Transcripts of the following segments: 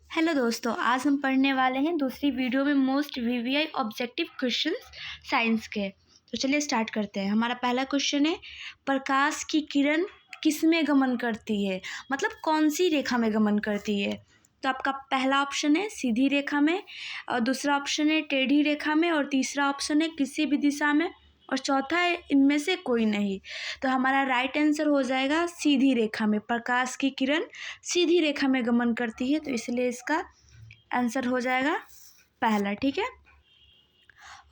Hello दोस्तों, आज हम पढ़ने वाले हैं दूसरी वीडियो में most VVI objective questions science के। तो चलिए स्टार्ट करते हैं। हमारा पहला क्वेश्चन है, प्रकाश की किरण किस में गमन करती है, मतलब कौन सी रेखा में गमन करती है। तो आपका पहला ऑप्शन है सीधी रेखा में, और दूसरा ऑप्शन है टेढ़ी रेखा में, और तीसरा ऑप्शन है किसी भी दिशा में, और चौथा है इनमें से कोई नहीं। तो हमारा राइट आंसर हो जाएगा सीधी रेखा में। प्रकाश की किरण सीधी रेखा में गमन करती है, तो इसलिए इसका आंसर हो जाएगा पहला। ठीक है।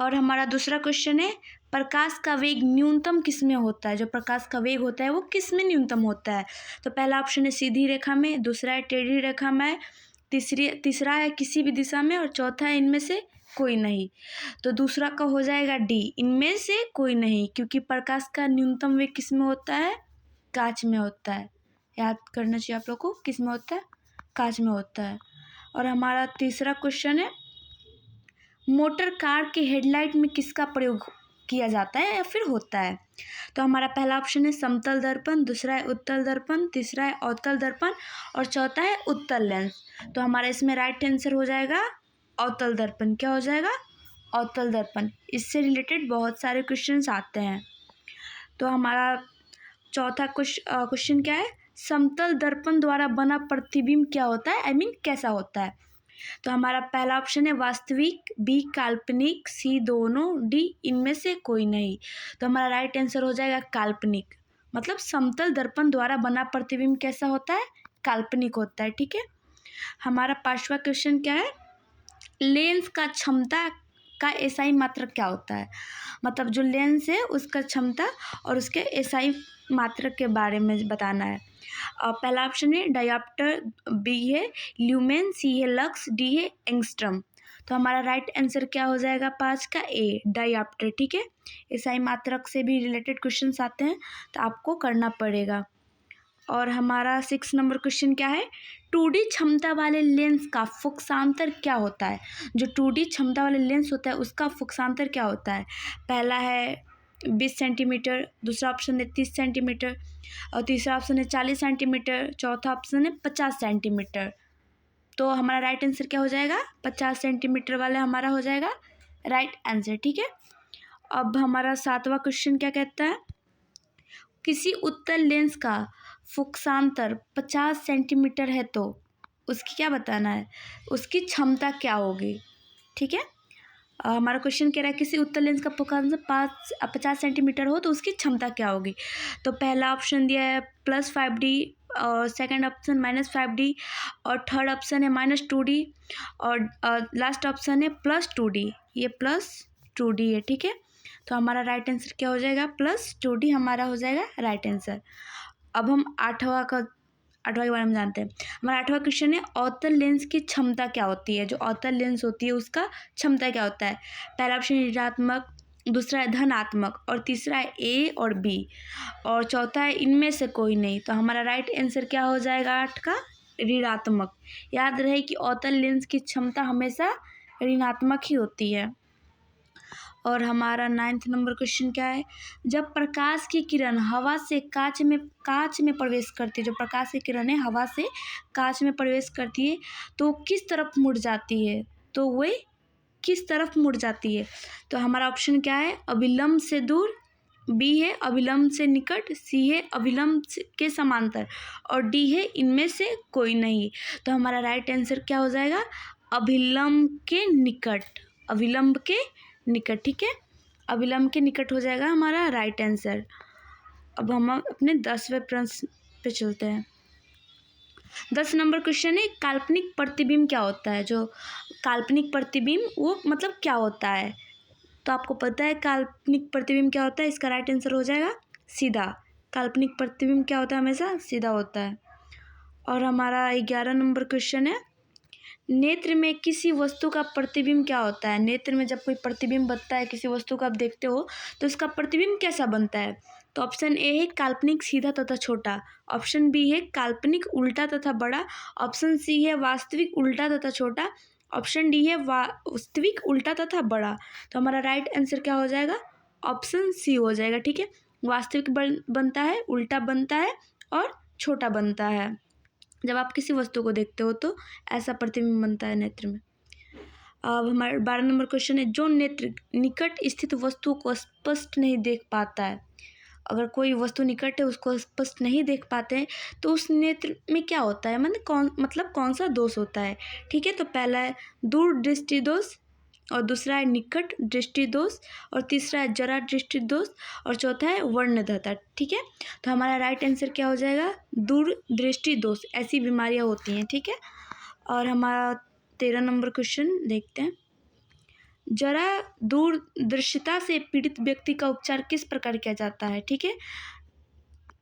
और हमारा दूसरा क्वेश्चन है, प्रकाश का वेग न्यूनतम किस में होता है। जो प्रकाश का वेग होता है वो किस में न्यूनतम होता है। तो पहला ऑप्शन है सीधी रेखा में, दूसरा है टेढ़ी रेखा में, तीसरा है किसी भी दिशा में, और चौथा है इनमें से कोई नहीं। तो दूसरा का हो जाएगा डी, इनमें से कोई नहीं, क्योंकि प्रकाश का न्यूनतम वेग किस में होता है, कांच में होता है। याद करना चाहिए आप लोग को, किस में होता है, कांच में होता है। और हमारा तीसरा क्वेश्चन है, मोटर कार के हेडलाइट में किसका प्रयोग किया जाता है या फिर होता है। तो हमारा पहला ऑप्शन है समतल दर्पण, दूसरा है उत्तल दर्पण, तीसरा है अवतल दर्पण, और चौथा है उत्तल लेंस। तो हमारा इसमें राइट आंसर हो जाएगा अवतल दर्पण। क्या हो जाएगा, अवतल दर्पण। इससे रिलेटेड बहुत सारे क्वेश्चंस आते हैं। तो हमारा चौथा क्वेश्चन क्या है, समतल दर्पण द्वारा बना प्रतिबिंब क्या होता है, कैसा होता है। तो हमारा पहला ऑप्शन है वास्तविक, बी काल्पनिक, सी दोनों, डी इनमें से कोई नहीं। तो हमारा राइट आंसर हो जाएगा काल्पनिक। मतलब समतल दर्पण द्वारा बना प्रतिबिंब कैसा होता है, काल्पनिक होता है। ठीक है। हमारा पांचवा क्वेश्चन क्या है, लेंस का क्षमता का एसआई मात्रक क्या होता है। मतलब जो लेंस है उसका क्षमता और उसके एसआई मात्रक के बारे में बताना है। पहला ऑप्शन है डायोप्टर, बी है ल्यूमेन, सी है लक्स, डी है एंगस्ट्रम। तो हमारा राइट आंसर क्या हो जाएगा, 5 का ए, डायोप्टर। ठीक है। एसआई मात्रक से भी रिलेटेड क्वेश्चंस आते हैं, तो आपको करना पड़ेगा। और हमारा 6 नंबर क्वेश्चन क्या है, 2D क्षमता वाले लेंस का फोकसांतर क्या होता है। जो 2D क्षमता वाले लेंस होता है उसका फोकसांतर क्या होता है। पहला है 20 सेंटीमीटर, दूसरा ऑप्शन है 30 सेंटीमीटर, और तीसरा ऑप्शन है 40 सेंटीमीटर, चौथा ऑप्शन है 50 सेंटीमीटर। तो हमारा राइट आंसर क्या हो जाएगा, 50 सेंटीमीटर वाला हमारा हो जाएगा राइट आंसर। ठीक है। अब हमारा 7वां क्वेश्चन क्या कहता है, किसी उत्तल लेंस का फोकसांतर 50 सेंटीमीटर है तो उसकी क्या बताना है, उसकी क्षमता क्या होगी। ठीक है। हमारा क्वेश्चन कह रहा है किसी उत्तल लेंस का फोकसांतर 50 सेंटीमीटर हो तो उसकी क्षमता क्या होगी। तो पहला ऑप्शन दिया है +5D, और सेकंड ऑप्शन -5D, और थर्ड ऑप्शन है -2D, और लास्ट ऑप्शन है +2D। ये +2D है। ठीक है। तो हमारा राइट आंसर क्या हो जाएगा, +2D हमारा हो जाएगा राइट आंसर। अब हम आठवां के बारे में जानते हैं। हमारा 8वां क्वेश्चन है, अवतल लेंस की क्षमता क्या होती है। जो अवतल लेंस होती है उसका क्षमता क्या होता है। पहला ऑप्शन ऋणात्मक, दूसरा है धनात्मक, और तीसरा है ए और बी, और चौथा है इनमें से कोई नहीं। तो हमारा राइट आंसर क्या हो जाएगा 8 का, ऋणात्मक। याद रहे कि अवतल लेंस की क्षमता हमेशा ऋणात्मक ही होती है। और हमारा 9th नंबर क्वेश्चन क्या है, जब प्रकाश की किरण हवा से कांच में प्रवेश करती है, जो प्रकाश की किरण है हवा से कांच में प्रवेश करती है तो किस तरफ मुड़ जाती है। तो वे किस तरफ मुड़ जाती है। तो हमारा ऑप्शन क्या है, अभिलंब से दूर, बी है अभिलंब से निकट, सी है अभिलंब के समांतर, और डी है इनमें से कोई नहीं। तो हमारा राइट आंसर क्या हो जाएगा, अभिलंब के निकट, अभिलंब के निकट। ठीक है। अभिलंब के निकट हो जाएगा हमारा राइट आंसर। अब हम अपने 10वें प्रश्न पे चलते हैं। 10 नंबर क्वेश्चन है, काल्पनिक प्रतिबिंब क्या होता है। जो काल्पनिक प्रतिबिंब वो मतलब क्या होता है। तो आपको पता है काल्पनिक प्रतिबिंब क्या होता है, इसका राइट आंसर हो जाएगा सीधा। काल्पनिक प्रतिबिंब क्या होता है, हमेशा सीधा होता है। और हमारा 11 नंबर क्वेश्चन है, नेत्र में किसी वस्तु का प्रतिबिंब क्या होता है। नेत्र में जब कोई प्रतिबिंब बनता है किसी वस्तु का आप देखते हो तो उसका प्रतिबिंब कैसा बनता है। तो ऑप्शन ए है काल्पनिक सीधा तथा छोटा, ऑप्शन बी है काल्पनिक उल्टा तथा बड़ा, ऑप्शन सी है वास्तविक उल्टा तथा छोटा, ऑप्शन डी है वास्तविक उल्टा तथा बड़ा। तो हमारा राइट आंसर क्या हो जाएगा, ऑप्शन सी हो जाएगा। ठीक है। वास्तविक बनता है, उल्टा बनता है, और छोटा बनता है। जब आप किसी वस्तु को देखते हो तो ऐसा प्रतिबिंब बनता है नेत्र में। अब हमारा 12 नंबर क्वेश्चन है, जो नेत्र निकट स्थित वस्तु को स्पष्ट नहीं देख पाता है, अगर कोई वस्तु निकट है उसको स्पष्ट नहीं देख पाते हैं तो उस नेत्र में क्या होता है, मतलब कौन सा दोष होता है। ठीक है, तो पहला है दूर दृष्टि दोष, और दूसरा है निकट दृष्टि दोष, और तीसरा है जरा दृष्टि दोष, और चौथा है वर्णदता। ठीक है, तो हमारा राइट आंसर क्या हो जाएगा, दूर दृष्टि दोष। ऐसी बीमारियां होती हैं। ठीक है, और हमारा 13 नंबर क्वेश्चन देखते हैं, जरा दूरदर्शिता से पीड़ित व्यक्ति का उपचार किस प्रकार किया जाता है। ठीक है,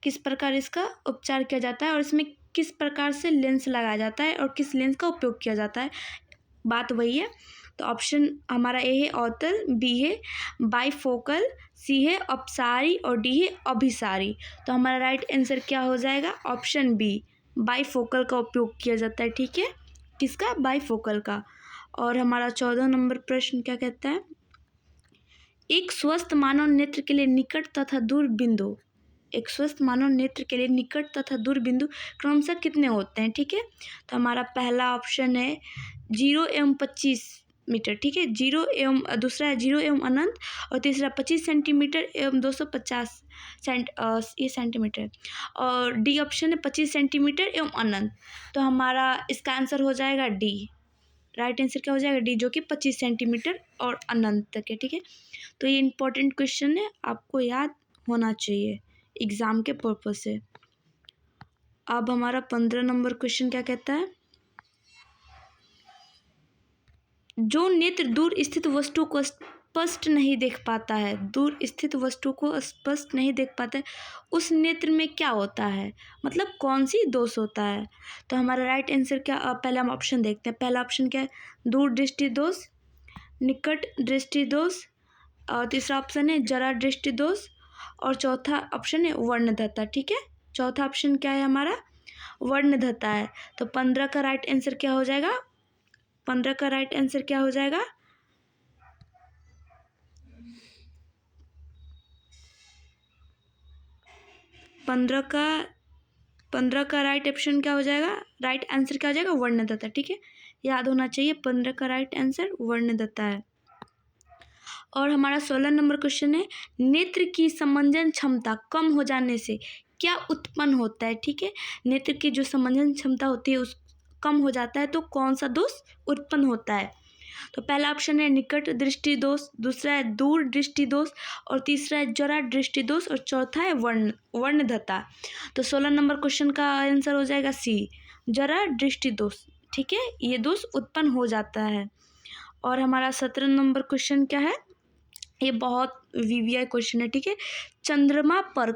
किस प्रकार इसका उपचार किया जाता है और इसमें किस प्रकार से लेंस लगाया जाता है और किस लेंस का उपयोग किया जाता है, बात वही है। तो ऑप्शन हमारा ए है अवतल, बी है बाईफोकल, सी है अपसारी और डी है अभिसारी। तो हमारा राइट आंसर क्या हो जाएगा, ऑप्शन बी, बाईफोकल का उपयोग किया जाता है। ठीक है, किसका, बाईफोकल का। और हमारा 14 नंबर प्रश्न क्या कहता है, एक स्वस्थ मानव नेत्र के लिए निकट तथा दूर बिंदु, एक स्वस्थ मानव नेत्र के लिए निकट तथा दूर बिंदु क्रमशः कितने होते हैं। ठीक है, तो हमारा पहला ऑप्शन है 0 एवं 25 मीटर। ठीक है, 0 एवं, दूसरा है 0 एवं अनंत, और तीसरा 25 सेंटीमीटर एवं 250 ये सेंटीमीटर, और डी ऑप्शन है 25 सेंटीमीटर एवं अनंत। तो हमारा इसका आंसर हो जाएगा डी, राइट आंसर क्या हो जाएगा, डी, जो कि 25 सेंटीमीटर और अनंत तक है। ठीक है, तो ये इंपॉर्टेंट क्वेश्चन है, आपको याद होना चाहिए एग्ज़ाम के पर्पज से। अब हमारा 15 नंबर क्वेश्चन क्या कहता है, जो नेत्र दूर स्थित वस्तु को स्पष्ट नहीं देख पाता है, दूर स्थित वस्तु को स्पष्ट नहीं देख पाता है, उस नेत्र में क्या होता है, मतलब कौन सी दोष होता है। तो हमारा राइट आंसर क्या, पहले हम ऑप्शन देखते हैं। पहला ऑप्शन क्या है, दूर दृष्टि दोष, निकट दृष्टि दोष, और तीसरा ऑप्शन है जरा दृष्टि दोष, और चौथा ऑप्शन है वर्णदता। ठीक है, चौथा ऑप्शन क्या है हमारा, वर्णदता है। तो 15 का राइट आंसर क्या हो जाएगा, 15 का राइट आंसर क्या हो जाएगा, 15 का राइट ऑप्शन क्या हो जाएगा, राइट आंसर क्या हो जाएगा, वर्णदता। ठीक है, याद होना चाहिए 15 का राइट आंसर वर्णदता है। और हमारा 16 नंबर क्वेश्चन है, नेत्र की समंजन क्षमता कम हो जाने से क्या उत्पन्न होता है। ठीक है, नेत्र की जो समंजन क्षमता होती है उस कम हो जाता है तो कौन सा दोष उत्पन्न होता है। तो पहला ऑप्शन है निकट दृष्टि दोष, दूसरा है दूर दृष्टि दोष, और तीसरा है जरा दृष्टि दोष, और चौथा है वर्णदता। तो 16 नंबर क्वेश्चन का आंसर हो जाएगा सी, जरा दृष्टि दोष। ठीक है, ये दोष उत्पन्न हो जाता है। और हमारा 17 नंबर क्वेश्चन क्या है, ये बहुत वीवीआई क्वेश्चन है। ठीक है, चंद्रमा पर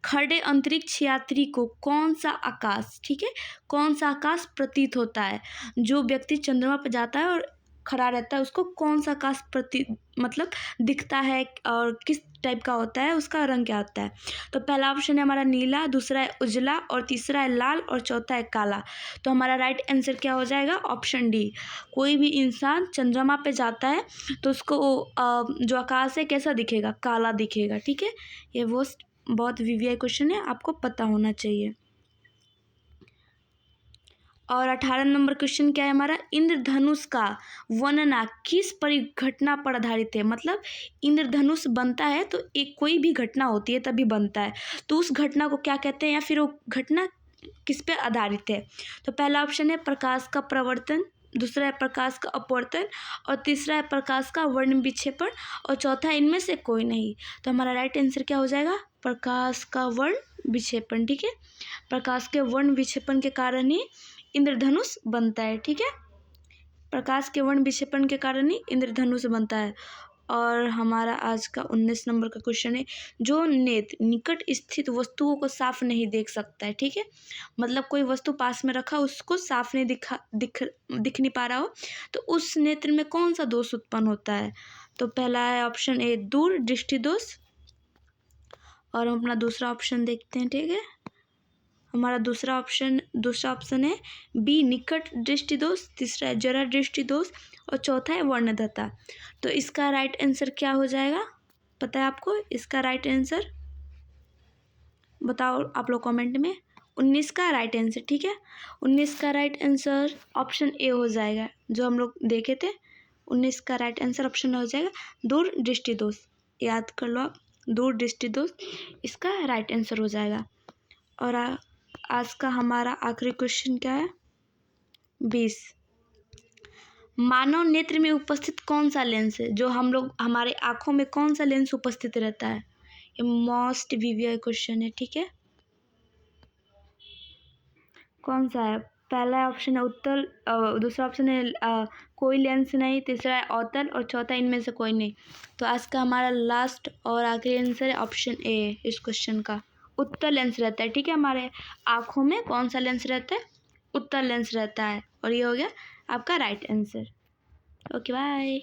खड़े अंतरिक्ष यात्री को कौन सा आकाश, ठीक है, कौन सा आकाश प्रतीत होता है। जो व्यक्ति चंद्रमा पर जाता है और खड़ा रहता है उसको कौन सा आकाश मतलब दिखता है, और किस टाइप का होता है, उसका रंग क्या होता है। तो पहला ऑप्शन है हमारा नीला, दूसरा है उजला, और तीसरा है लाल, और चौथा है काला। तो हमारा राइट आंसर क्या हो जाएगा, ऑप्शन डी। कोई भी इंसान चंद्रमा पे जाता है तो उसको जो आकाश है कैसा दिखेगा, काला दिखेगा। ठीक है, ये वो बहुत वीवीआई क्वेश्चन है, आपको पता होना चाहिए। और 18 नंबर क्वेश्चन क्या है हमारा, इंद्रधनुष का वर्णना किस परिघटना पर आधारित है। मतलब इंद्रधनुष बनता है तो एक कोई भी घटना होती है तभी बनता है, तो उस घटना को क्या कहते हैं, या फिर वो घटना किस पे आधारित है। तो पहला ऑप्शन है प्रकाश का प्रवर्तन, दूसरा है प्रकाश का अपवर्तन, और तीसरा है प्रकाश का वर्ण विक्षेपण, और चौथा इनमें से कोई नहीं। तो हमारा राइट आंसर क्या हो जाएगा, प्रकाश का वर्ण विक्षेपण। ठीक है, प्रकाश के वर्ण विक्षेपण के कारण ही इंद्रधनुष बनता है। ठीक है, प्रकाश के वर्ण विक्षेपण के कारण ही इंद्रधनुष बनता है। और हमारा आज का 19 नंबर का क्वेश्चन है, जो नेत्र निकट स्थित वस्तुओं को साफ नहीं देख सकता है। ठीक है, मतलब कोई वस्तु पास में रखा उसको साफ नहीं दिख नहीं पा रहा हो, तो उस नेत्र में कौन सा दोष उत्पन्न होता है। तो पहला है ऑप्शन ए दूर दृष्टि दोष, और हम अपना दूसरा ऑप्शन देखते हैं। ठीक है, हमारा दूसरा ऑप्शन है बी निकट दृष्टि दोष, तीसरा है जरा दृष्टि दोष, और चौथा है वर्णदता। तो इसका राइट आंसर क्या हो जाएगा, पता है आपको इसका राइट आंसर, बताओ आप लोग कमेंट में। 19 का राइट आंसर, ठीक है। 19 का राइट आंसर ऑप्शन ए हो जाएगा, जो हम लोग देखे थे। 19 का राइट आंसर ऑप्शन हो जाएगा दूर दृष्टि दोष। याद कर लो आप, दूर दृष्टि दोष इसका राइट आंसर हो जाएगा। और आज का हमारा आखिरी क्वेश्चन क्या है? 20। मानव नेत्र में उपस्थित कौन सा लेंस है? जो हम लोग हमारे आँखों में कौन सा लेंस उपस्थित रहता है? ये मोस्ट वीवीआई क्वेश्चन है, ठीक है। कौन सा है? पहला ऑप्शन है उत्तल, दूसरा ऑप्शन है कोई लेंस नहीं, तीसरा है अवतल और चौथा इनमें से कोई नहीं। तो आज का हमारा लास्ट और आखिरी आंसर है ऑप्शन ए इस क्वेश्चन का, उत्तल लेंस रहता है, ठीक है। हमारे आँखों में कौन सा लेंस रहता है? उत्तल लेंस रहता है। और ये हो गया आपका राइट आंसर। Okay bye.